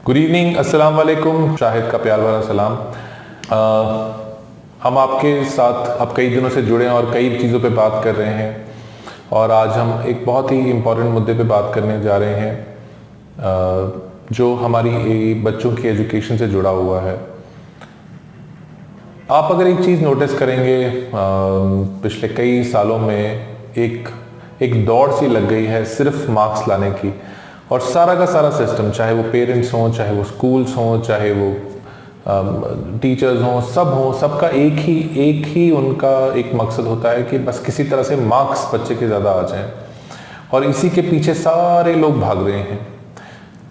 Good evening, अस्सलाम वालेकुम। शाहिद का प्यार भरा सलाम। हम आपके साथ अब कई दिनों से जुड़े हैं और कई चीज़ों पे बात कर रहे हैं और आज हम एक बहुत ही इम्पोर्टेंट मुद्दे पे बात करने जा रहे हैं जो हमारी बच्चों की एजुकेशन से जुड़ा हुआ है। आप अगर एक चीज़ नोटिस करेंगे, पिछले कई सालों में एक दौड़ सी लग गई है सिर्फ मार्क्स लाने की, और सारा का सारा सिस्टम, चाहे वो पेरेंट्स हों, चाहे वो स्कूल्स हों, चाहे वो टीचर्स हों, सब हों, सबका एक ही उनका एक मकसद होता है कि बस किसी तरह से मार्क्स बच्चे के ज़्यादा आ जाएं, और इसी के पीछे सारे लोग भाग रहे हैं।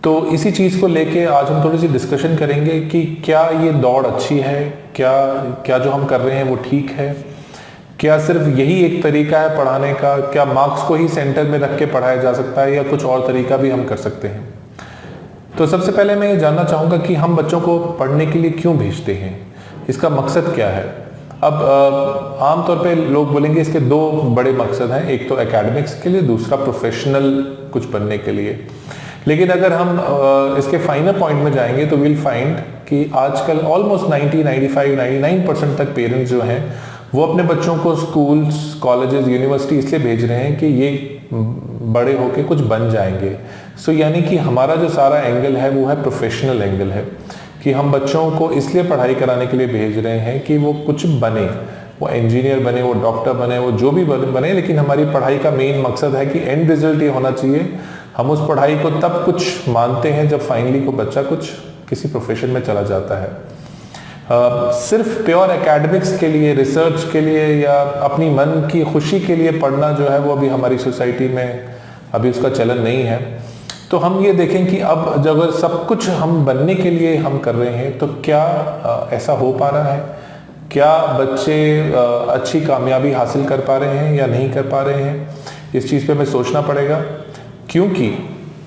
तो इसी चीज़ को लेके आज हम थोड़ी सी डिस्कशन करेंगे कि क्या ये दौड़ अच्छी है, क्या जो हम कर रहे हैं वो ठीक है, क्या सिर्फ यही एक तरीका है पढ़ाने का, क्या मार्क्स को ही सेंटर में रख के पढ़ाया जा सकता है या कुछ और तरीका भी हम कर सकते हैं। तो सबसे पहले मैं ये जानना चाहूँगा कि हम बच्चों को पढ़ने के लिए क्यों भेजते हैं, इसका मकसद क्या है। अब आमतौर पे लोग बोलेंगे इसके दो बड़े मकसद हैं, एक तो एकेडमिक्स के लिए, दूसरा प्रोफेशनल कुछ बनने के लिए। लेकिन अगर हम इसके फाइनल पॉइंट में जाएंगे तो विल फाइंड कि आजकल ऑलमोस्ट 99% तक पेरेंट्स जो हैं वो अपने बच्चों को स्कूल्स, कॉलेजेस, यूनिवर्सिटी इसलिए भेज रहे हैं कि ये बड़े होके कुछ बन जाएंगे। सो यानी कि हमारा जो सारा एंगल है वो है प्रोफेशनल एंगल है, कि हम बच्चों को इसलिए पढ़ाई कराने के लिए भेज रहे हैं कि वो कुछ बने, वो इंजीनियर बने, वो डॉक्टर बने, वो जो भी बने, लेकिन हमारी पढ़ाई का मेन मकसद है कि एंड रिजल्ट ये होना चाहिए। हम उस पढ़ाई को तब कुछ मानते हैं जब फाइनली को बच्चा कुछ किसी प्रोफेशन में चला जाता है। सिर्फ प्योर एकेडमिक्स के लिए, रिसर्च के लिए या अपनी मन की खुशी के लिए पढ़ना जो है वो अभी हमारी सोसाइटी में अभी उसका चलन नहीं है। तो हम ये देखें कि अब जब अगर सब कुछ हम बनने के लिए हम कर रहे हैं तो क्या ऐसा हो पा रहा है, क्या बच्चे अच्छी कामयाबी हासिल कर पा रहे हैं या नहीं कर पा रहे हैं, इस चीज़ पे हमें सोचना पड़ेगा। क्योंकि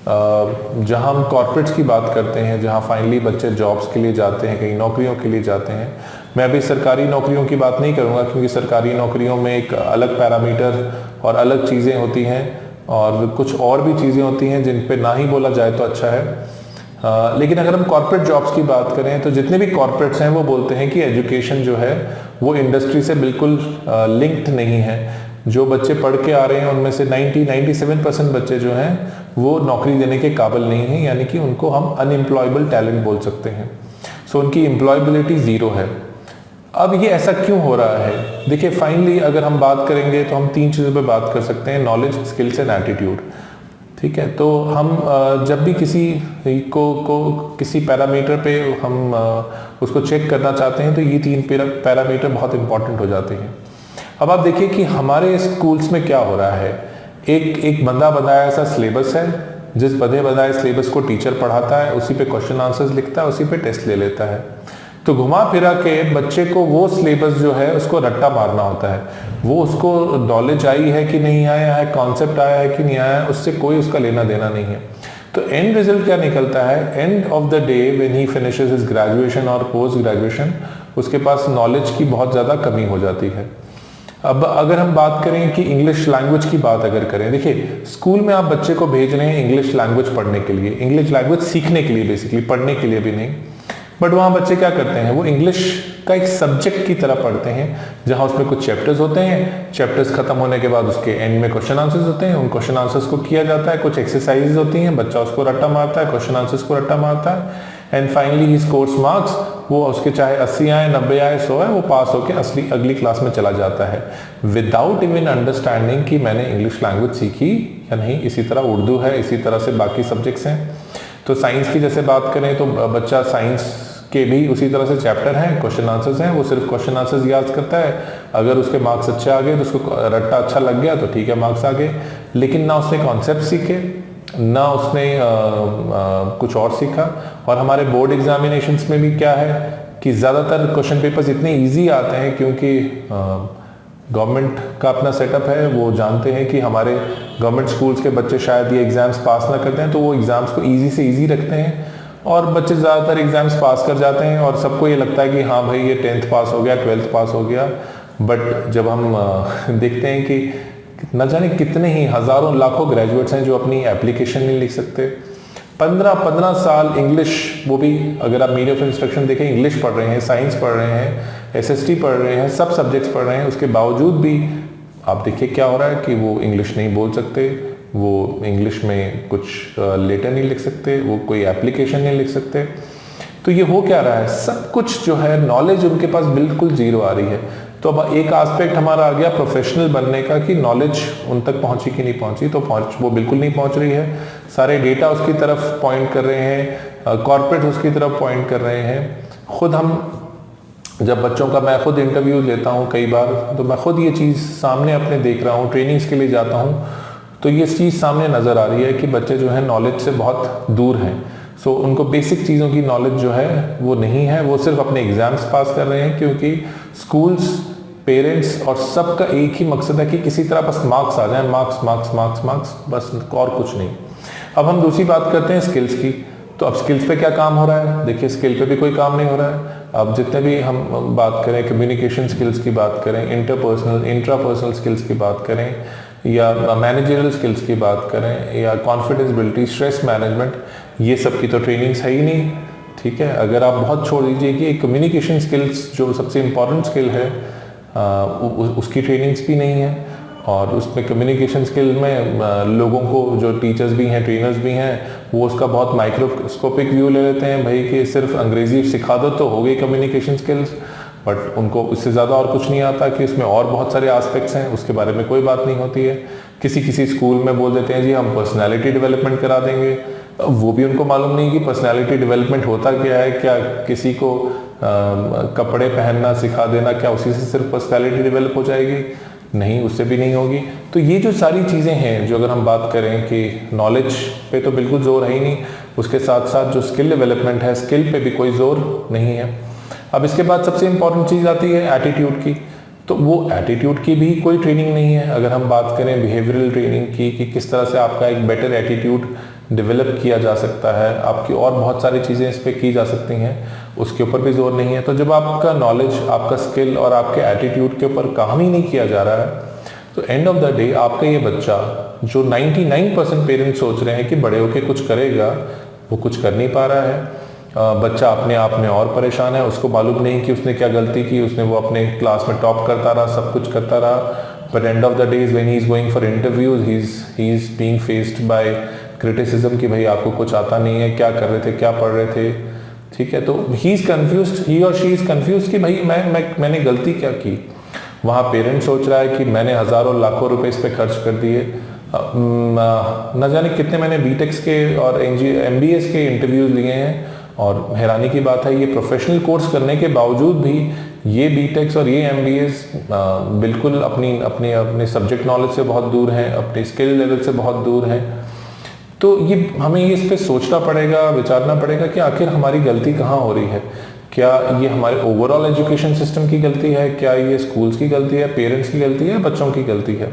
जहाँ हम कॉर्पोरेट्स की बात करते हैं, जहाँ फाइनली बच्चे जॉब्स के लिए जाते हैं, कहीं नौकरियों के लिए जाते हैं, मैं अभी सरकारी नौकरियों की बात नहीं करूँगा क्योंकि सरकारी नौकरियों में एक अलग पैरामीटर और अलग चीज़ें होती हैं और कुछ और भी चीज़ें होती हैं जिन पे ना ही बोला जाए तो अच्छा है। लेकिन अगर हम कॉर्पोरेट जॉब्स की बात करें तो जितने भी कॉर्पोरेट्स हैं वो बोलते हैं कि एजुकेशन जो है वो इंडस्ट्री से बिल्कुल लिंक्ड नहीं है। जो बच्चे पढ़ के आ रहे हैं उनमें से 97% बच्चे जो हैं वो नौकरी देने के काबिल नहीं हैं, यानी कि उनको हम अनएम्प्लॉयबल टैलेंट बोल सकते हैं। सो उनकी एम्प्लॉयबिलिटी ज़ीरो है। अब ये ऐसा क्यों हो रहा है? देखिए, फाइनली अगर हम बात करेंगे तो हम तीन चीज़ों पे बात कर सकते हैं, नॉलेज, स्किल्स एंड एटीट्यूड। ठीक है, तो हम जब भी किसी को किसी पैरामीटर पे हम उसको चेक करना चाहते हैं तो ये तीन पैरामीटर बहुत इंपॉर्टेंट हो जाते हैं। अब आप देखिए कि हमारे स्कूल्स में क्या हो रहा है। एक बंदा बनाया ऐसा सिलेबस है, जिस बंदे बनाए सिलेबस को टीचर पढ़ाता है, उसी पे क्वेश्चन आंसर्स लिखता है, उसी पे टेस्ट ले लेता है। तो घुमा फिरा के बच्चे को वो सिलेबस जो है उसको रट्टा मारना होता है। वो उसको नॉलेज आई है कि नहीं आया है, कॉन्सेप्ट आया है कि नहीं आया है, उससे कोई उसका लेना देना नहीं है। तो एंड रिजल्ट क्या निकलता है? End of the day when he finishes his graduation और पोस्ट ग्रेजुएशन, उसके पास नॉलेज की बहुत ज़्यादा कमी हो जाती है। अब अगर हम बात करें कि इंग्लिश लैंग्वेज की बात अगर करें, देखिए स्कूल में आप बच्चे को भेज रहे हैं इंग्लिश लैंग्वेज पढ़ने के लिए, इंग्लिश लैंग्वेज सीखने के लिए, बेसिकली पढ़ने के लिए भी नहीं। बट वहाँ बच्चे क्या करते हैं, वो इंग्लिश का एक सब्जेक्ट की तरह पढ़ते हैं, जहाँ उसमें कुछ चैप्टर्स होते हैं, चैप्टर्स खत्म होने के बाद उसके एंड में क्वेश्चन आंसर्स होते हैं, उन क्वेश्चन आंसर्स को किया जाता है, कुछ एक्सरसाइजेज होती हैं, बच्चा उसको रट्टा मारता है, क्वेश्चन आंसर्स को रट्टा मारता है, and finally he scores marks. वो उसके चाहे 80 आए, 90 आए, 100 आए, वो पास होकर अगली क्लास में चला जाता है विदाउट इवन अंडरस्टैंडिंग कि मैंने इंग्लिश लैंग्वेज सीखी या नहीं। इसी तरह उर्दू है, इसी तरह से बाकी सब्जेक्ट्स हैं। तो साइंस की जैसे बात करें तो बच्चा साइंस के भी उसी तरह से चैप्टर हैं, क्वेश्चन आंसर्स हैं, वो सिर्फ क्वेश्चन आंसर्स याद करता है। अगर उसके मार्क्स अच्छे आ गए तो उसको रट्टा अच्छा लग गया तो ठीक है, मार्क्स आ गए। लेकिन ना उसने कॉन्सेप्ट सीखे, ना उसने कुछ और सीखा। और हमारे बोर्ड एग्जामिनेशंस में भी क्या है कि ज़्यादातर क्वेश्चन पेपर्स इतने इजी आते हैं क्योंकि गवर्नमेंट का अपना सेटअप है। वो जानते हैं कि हमारे गवर्नमेंट स्कूल्स के बच्चे शायद ये एग्ज़ाम्स पास ना करते हैं, तो वो एग्ज़ाम्स को ईजी से ईजी रखते हैं और बच्चे ज़्यादातर एग्ज़ाम्स पास कर जाते हैं और सबको ये लगता है कि हाँ भाई ये 10th पास हो गया, 12th पास हो गया। बट जब हम देखते हैं कि न जाने कितने ही हज़ारों लाखों ग्रेजुएट्स हैं जो अपनी एप्लीकेशन नहीं लिख सकते, 15 साल इंग्लिश, वो भी अगर आप मीडियम ऑफ इंस्ट्रक्शन देखें, इंग्लिश पढ़ रहे हैं, साइंस पढ़ रहे हैं, एसएसटी पढ़ रहे हैं, सब सब्जेक्ट्स पढ़ रहे हैं, उसके बावजूद भी आप देखिए क्या हो रहा है कि वो इंग्लिश नहीं बोल सकते, वो इंग्लिश में कुछ लेटर नहीं लिख सकते, वो कोई एप्लीकेशन नहीं लिख सकते। तो ये हो क्या रहा है, सब कुछ जो है नॉलेज उनके पास बिल्कुल जीरो आ रही है। तो अब एक एस्पेक्ट हमारा आ गया प्रोफेशनल बनने का कि नॉलेज उन तक पहुंची कि नहीं पहुंची, तो वो बिल्कुल नहीं पहुंच रही है। सारे डेटा उसकी तरफ पॉइंट कर रहे हैं, कॉर्पोरेट उसकी तरफ पॉइंट कर रहे हैं। खुद हम जब बच्चों का मैं खुद इंटरव्यू लेता हूँ कई बार, तो मैं खुद ये चीज़ सामने अपने देख रहा हूँ, ट्रेनिंग्स के लिए जाता हूँ, तो ये चीज़ सामने नज़र आ रही है कि बच्चे जो है नॉलेज से बहुत दूर हैं। सो उनको बेसिक चीज़ों की नॉलेज जो है वो नहीं है, वो सिर्फ अपने एग्जाम्स पास कर रहे हैं, क्योंकि स्कूल्स, पेरेंट्स और सबका एक ही मकसद है कि किसी तरह बस मार्क्स आ जाए, मार्क्स मार्क्स मार्क्स मार्क्स, बस और कुछ नहीं। अब हम दूसरी बात करते हैं स्किल्स की। तो अब स्किल्स पे क्या काम हो रहा है? देखिए स्किल पे भी कोई काम नहीं हो रहा है। अब जितने भी हम बात करें, कम्युनिकेशन स्किल्स की बात करें, इंटरपर्सनल इंट्रापर्सनल स्किल्स की बात करें, या मैनेजरियल स्किल्स की बात करें, या कॉन्फिडेंस बिल्डिंग, स्ट्रेस मैनेजमेंट, ये सब की तो ट्रेनिंग्स है ही नहीं। ठीक है, अगर आप बहुत छोड़ दीजिए कि कम्युनिकेशन स्किल्स जो सबसे इम्पॉर्टेंट स्किल है उसकी ट्रेनिंग्स भी नहीं है, और उसमें कम्युनिकेशन स्किल में लोगों को, जो टीचर्स भी हैं, ट्रेनर्स भी हैं, वो उसका बहुत माइक्रोस्कोपिक व्यू ले लेते हैं भाई कि सिर्फ अंग्रेजी सिखा दो तो हो गई कम्युनिकेशन स्किल्स, बट उनको उससे ज़्यादा और कुछ नहीं आता कि उसमें और बहुत सारे एस्पेक्ट्स हैं, उसके बारे में कोई बात नहीं होती है। किसी स्कूल में बोल देते हैं जी हम पर्सनैलिटी डेवलपमेंट करा देंगे, वो भी उनको मालूम नहीं कि पर्सनैलिटी डेवलपमेंट होता क्या है। क्या किसी को कपड़े पहनना सिखा देना, क्या उसी से सिर्फ पर्सनैलिटी डेवलप हो जाएगी? नहीं, उससे भी नहीं होगी। तो ये जो सारी चीज़ें हैं, जो अगर हम बात करें कि नॉलेज पे तो बिल्कुल जोर है ही नहीं, उसके साथ साथ जो स्किल डेवलपमेंट है, स्किल पे भी कोई जोर नहीं है। अब इसके बाद सबसे इम्पॉर्टेंट चीज़ आती है एटीट्यूड की। तो वो एटीट्यूड की भी कोई ट्रेनिंग नहीं है। अगर हम बात करें बिहेवियरल ट्रेनिंग की कि किस तरह से आपका एक बेटर एटीट्यूड डेवलप किया जा सकता है, आपकी और बहुत सारी चीज़ें इस पर की जा सकती हैं, उसके ऊपर भी जोर नहीं है। तो जब आपका नॉलेज, आपका स्किल और आपके एटीट्यूड के ऊपर काम ही नहीं किया जा रहा है, तो एंड ऑफ द डे आपका ये बच्चा, जो 99% पेरेंट्स सोच रहे हैं कि बड़े होके कुछ करेगा, वो कुछ कर नहीं पा रहा है। बच्चा अपने आप में और परेशान है, उसको मालूम नहीं कि उसने क्या गलती की, उसने वो अपने क्लास में टॉप करता रहा, सब कुछ करता रहा, but end of the days when he is going for interviews, he is being faced by criticism कि भाई आपको कुछ आता नहीं है, क्या कर रहे थे, क्या पढ़ रहे थे। ठीक है, तो ही इज कंफ्यूज्ड, ही और शी इज कंफ्यूज्ड कि भाई मैंने गलती क्या की। वहाँ पेरेंट सोच रहा है कि मैंने हज़ारों लाखों रुपए इस पे खर्च कर दिए, न जाने कितने मैंने बीटेक्स के और एमबीएस के इंटरव्यूज लिए हैं, और हैरानी की बात है ये प्रोफेशनल कोर्स करने के बावजूद भी ये बीटेक्स और ये एमबीएस बिल्कुल अपने सब्जेक्ट नॉलेज से बहुत दूर हैं, अपने स्किल लेवल से बहुत दूर हैं। तो ये हमें इस पे सोचना पड़ेगा, विचारना पड़ेगा कि आखिर हमारी गलती कहाँ हो रही है। क्या ये हमारे ओवरऑल एजुकेशन सिस्टम की गलती है, क्या ये स्कूल्स की गलती है, पेरेंट्स की गलती है, बच्चों की गलती है?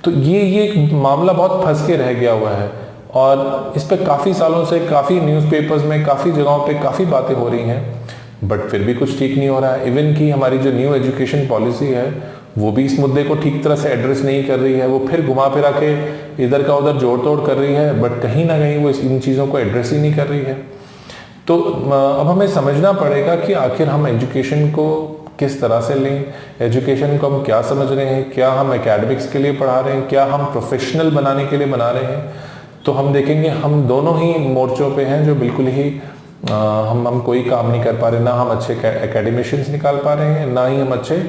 तो ये मामला बहुत फंस के रह गया हुआ है, और इस पर काफ़ी सालों से काफ़ी न्यूज़पेपर्स में, काफ़ी जगहों पे काफ़ी बातें हो रही हैं, बट फिर भी कुछ ठीक नहीं हो रहा है। इवन कि हमारी जो न्यू एजुकेशन पॉलिसी है, वो भी इस मुद्दे को ठीक तरह से एड्रेस नहीं कर रही है। वो फिर घुमा फिरा के इधर का उधर जोड़ तोड़ कर रही है, बट कहीं ना कहीं वो इन चीज़ों को एड्रेस ही नहीं कर रही है। तो अब हमें समझना पड़ेगा कि आखिर हम एजुकेशन को किस तरह से लें, एजुकेशन को हम क्या समझ रहे हैं, क्या हम एकेडमिक्स के लिए पढ़ा रहे हैं, क्या हम प्रोफेशनल बनाने के लिए बना रहे हैं। तो हम देखेंगे हम दोनों ही मोर्चों पे हैं जो बिल्कुल ही हम कोई काम नहीं कर पा रहे। ना हम अच्छे एकेडमिशियंस निकाल पा रहे हैं, ना ही हम अच्छे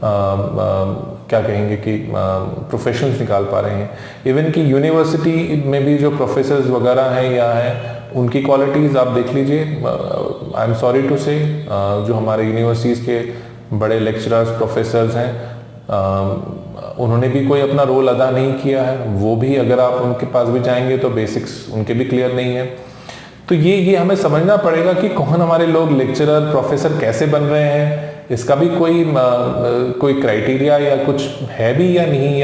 क्या कहेंगे कि प्रोफेशनल्स निकाल पा रहे हैं। इवन कि यूनिवर्सिटी में भी जो प्रोफेसर्स वगैरह हैं या हैं, उनकी क्वालिटीज़ आप देख लीजिए। आई एम सॉरी टू से, जो हमारे यूनिवर्सिटीज़ के बड़े लेक्चरर्स, प्रोफेसर्स हैं, उन्होंने भी कोई अपना रोल अदा नहीं किया है। वो भी अगर आप उनके पास भी जाएंगे तो बेसिक्स उनके भी क्लियर नहीं है। तो ये हमें समझना पड़ेगा कि कौन हमारे लोग लेक्चरर, प्रोफेसर कैसे बन रहे हैं। इसका भी कोई क्राइटेरिया या कुछ है भी या नहीं,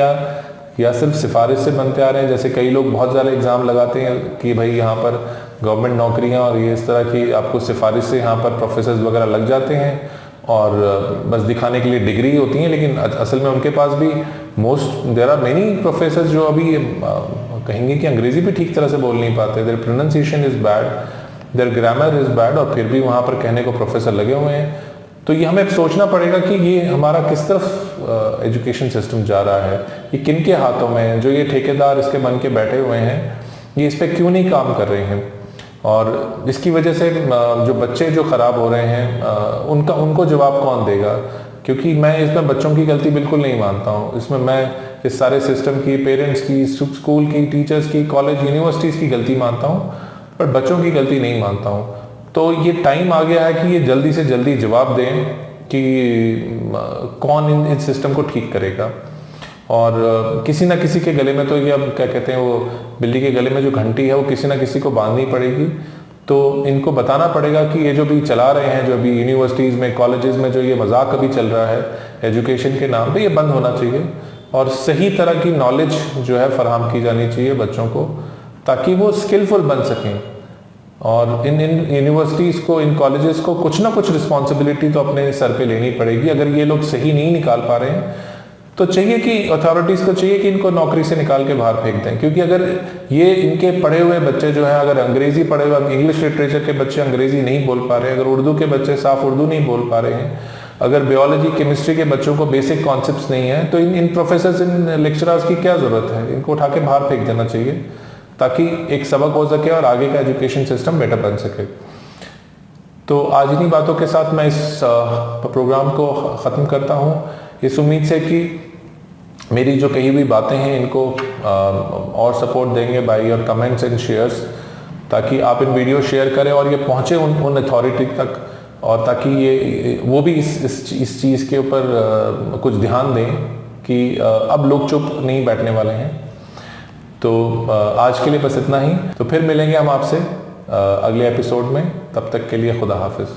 या सिर्फ सिफारिश से बनते आ रहे हैं। जैसे कई लोग बहुत ज़्यादा एग्ज़ाम लगाते हैं कि भाई यहाँ पर गवर्नमेंट नौकरियाँ और ये इस तरह की आपको सिफारिश से यहाँ पर प्रोफेसर्स वगैरह लग जाते हैं, और बस दिखाने के लिए डिग्री होती हैं, लेकिन असल में उनके पास भी देयर आर मेनी प्रोफेसर्स जो अभी कहेंगे कि अंग्रेजी भी ठीक तरह से बोल नहीं पाते, their pronunciation is bad, their grammar is bad, और फिर भी वहाँ पर कहने को प्रोफेसर लगे हुए हैं। तो ये हमें सोचना पड़ेगा कि ये हमारा किस तरफ एजुकेशन सिस्टम जा रहा है, ये किन के हाथों में है, जो ये ठेकेदार इसके बन के बैठे हुए हैं, ये इस पर क्यों नहीं काम कर रहे हैं, और इसकी वजह से जो बच्चे जो ख़राब हो रहे हैं उनको जवाब कौन देगा। क्योंकि मैं इसमें बच्चों की गलती बिल्कुल नहीं मानता हूँ, इसमें मैं इस सारे सिस्टम की, पेरेंट्स की, स्कूल की, टीचर्स की, कॉलेज यूनिवर्सिटीज़ की गलती मानता हूँ, पर बच्चों की गलती नहीं मानता हूँ। तो ये टाइम आ गया है कि ये जल्दी से जल्दी जवाब दें कि कौन इस सिस्टम को ठीक करेगा। और किसी ना किसी के गले में, तो ये अब क्या कहते हैं, वो बिल्ली के गले में जो घंटी है वो किसी ना किसी को बांधनी पड़ेगी। तो इनको बताना पड़ेगा कि ये जो भी चला रहे हैं, जो अभी यूनिवर्सिटीज़ में, कॉलेजेस में जो ये मजाक अभी चल रहा है एजुकेशन के नाम पे, ये बंद होना चाहिए और सही तरह की नॉलेज जो है फराहम की जानी चाहिए बच्चों को, ताकि वो स्किलफुल बन सकें। और इन यूनिवर्सिटीज़ को, इन कॉलेजेस को कुछ ना कुछ रिस्पॉन्सिबिलिटी तो अपने सर पे लेनी पड़ेगी। अगर ये लोग सही नहीं निकाल पा रहे हैं तो चाहिए कि अथॉरिटीज़ को चाहिए कि इनको नौकरी से निकाल के बाहर फेंक दें। क्योंकि अगर ये इनके पढ़े हुए बच्चे जो हैं, अगर अंग्रेज़ी पढ़े हुए, इंग्लिश लिटरेचर के बच्चे अंग्रेज़ी नहीं बोल पा रहे हैं, अगर उर्दू के बच्चे साफ उर्दू नहीं बोल पा रहे हैं, अगर बायोलॉजी केमिस्ट्री के बच्चों को बेसिक कॉन्सेप्ट्स नहीं है, तो इन प्रोफेसर्स, इन लेक्चरर्स की क्या ज़रूरत है। इनको उठा के बाहर फेंक देना चाहिए ताकि एक सबक हो सके और आगे का एजुकेशन सिस्टम बेटर बन सके। तो आज इन्हीं बातों के साथ मैं इस प्रोग्राम को ख़त्म करता हूँ, इस उम्मीद से कि मेरी जो कही हुई बातें हैं इनको और सपोर्ट देंगे by your comments and shares, ताकि आप इन वीडियो शेयर करें और ये पहुँचे उन अथॉरिटी तक, और ताकि ये वो भी इस चीज़ के ऊपर कुछ ध्यान दें कि अब लोग चुप नहीं बैठने वाले हैं। तो आज के लिए बस इतना ही। तो फिर मिलेंगे हम आपसे अगले एपिसोड में, तब तक के लिए खुदा हाफिज़।